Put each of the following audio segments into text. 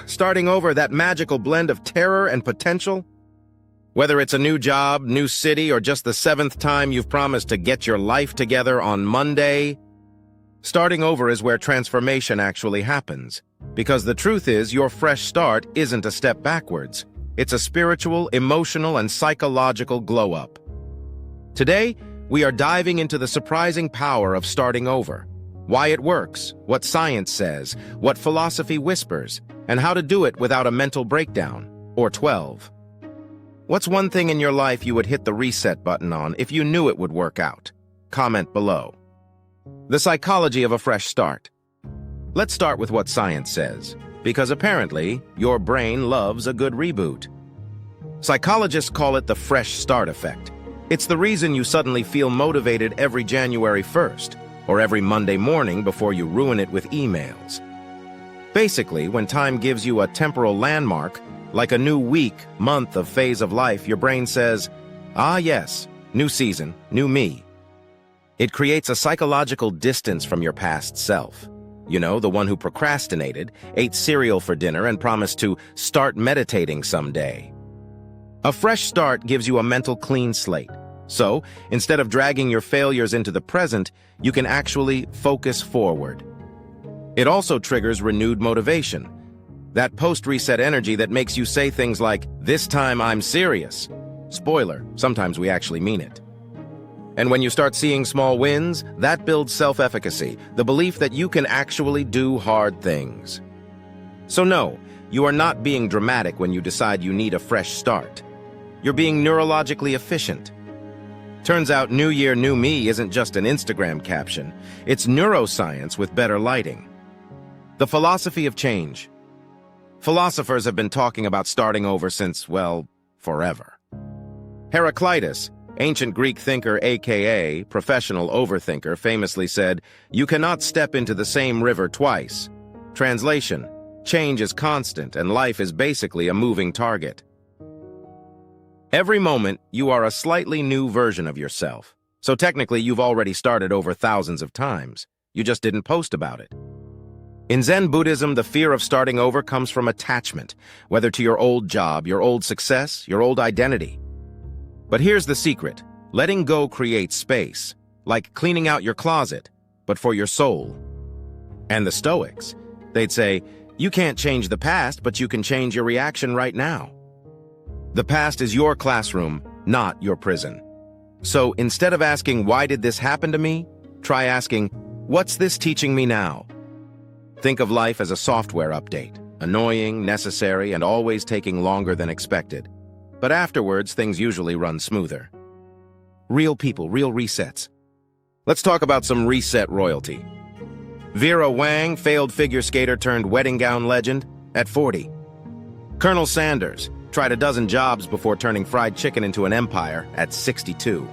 Starting over, that magical blend of terror and potential. Whether it's a new job, new city, or just the 7th time you've promised to get your life together on Monday, starting over is where transformation actually happens. Because the truth is, your fresh start isn't a step backwards. It's a spiritual, emotional, and psychological glow-up. Today, we are diving into the surprising power of starting over. Why it works, what science says, what philosophy whispers, and how to do it without a mental breakdown, or 12. What's one thing in your life you would hit the reset button on if you knew it would work out? Comment below. The psychology of a fresh start. Let's start with what science says, because apparently, your brain loves a good reboot. Psychologists call it the fresh start effect. It's the reason you suddenly feel motivated every January 1st, or every Monday morning before you ruin it with emails. Basically, when time gives you a temporal landmark, like a new week, month of phase of life, your brain says, "Ah yes, new season, new me." It creates a psychological distance from your past self. You know, the one who procrastinated, ate cereal for dinner, and promised to start meditating someday. A fresh start gives you a mental clean slate. So, instead of dragging your failures into the present, you can actually focus forward. It also triggers renewed motivation. That post-reset energy that makes you say things like, "This time I'm serious." Spoiler, sometimes we actually mean it. And when you start seeing small wins, that builds self-efficacy, the belief that you can actually do hard things. So no, you are not being dramatic when you decide you need a fresh start. You're being neurologically efficient. Turns out New Year, New Me isn't just an Instagram caption. It's neuroscience with better lighting. The philosophy of change. Philosophers have been talking about starting over since, well, forever. Heraclitus, ancient Greek thinker aka professional overthinker, famously said, "You cannot step into the same river twice." Translation: change is constant and life is basically a moving target. Every moment, you are a slightly new version of yourself. So technically, you've already started over thousands of times. You just didn't post about it. In Zen Buddhism, the fear of starting over comes from attachment, whether to your old job, your old success, your old identity. But here's the secret. Letting go creates space, like cleaning out your closet, but for your soul. And the Stoics, they'd say, you can't change the past, but you can change your reaction right now. The past is your classroom, not your prison. So instead of asking, why did this happen to me? Try asking, what's this teaching me now? Think of life as a software update, annoying, necessary, and always taking longer than expected. But afterwards, things usually run smoother. Real people, real resets. Let's talk about some reset royalty. Vera Wang, failed figure skater turned wedding gown legend, at 40. Colonel Sanders, tried a dozen jobs before turning fried chicken into an empire at 62.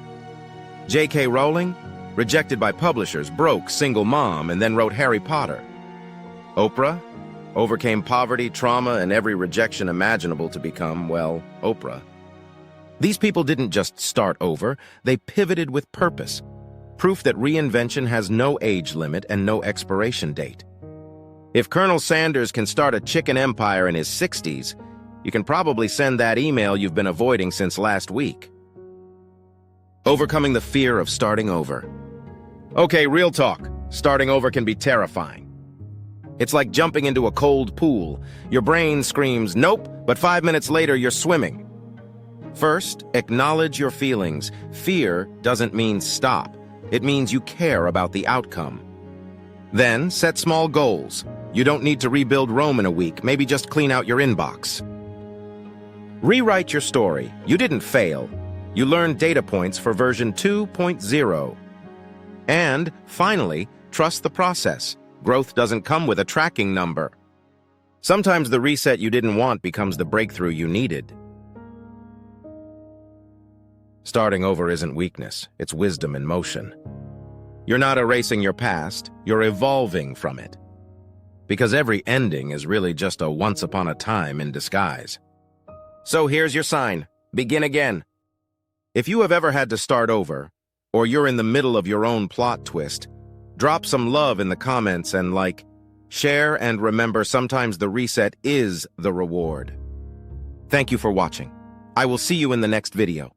J.K. Rowling, rejected by publishers, broke, single mom, and then wrote Harry Potter. Oprah, overcame poverty, trauma, and every rejection imaginable to become, well, Oprah. These people didn't just start over, they pivoted with purpose. Proof that reinvention has no age limit and no expiration date. If Colonel Sanders can start a chicken empire in his 60s, you can probably send that email you've been avoiding since last week. Overcoming the fear of starting over. Okay, real talk. Starting over can be terrifying. It's like jumping into a cold pool. Your brain screams, nope, but 5 minutes later you're swimming. First, acknowledge your feelings. Fear doesn't mean stop. It means you care about the outcome. Then, set small goals. You don't need to rebuild Rome in a week, maybe just clean out your inbox. Rewrite your story. You didn't fail. You learned data points for version 2.0. And, finally, trust the process. Growth doesn't come with a tracking number. Sometimes the reset you didn't want becomes the breakthrough you needed. Starting over isn't weakness, it's wisdom in motion. You're not erasing your past, you're evolving from it. Because every ending is really just a once upon a time in disguise. So here's your sign. Begin again. If you have ever had to start over, or you're in the middle of your own plot twist, drop some love in the comments and share, and remember, sometimes the reset is the reward. Thank you for watching. I will see you in the next video.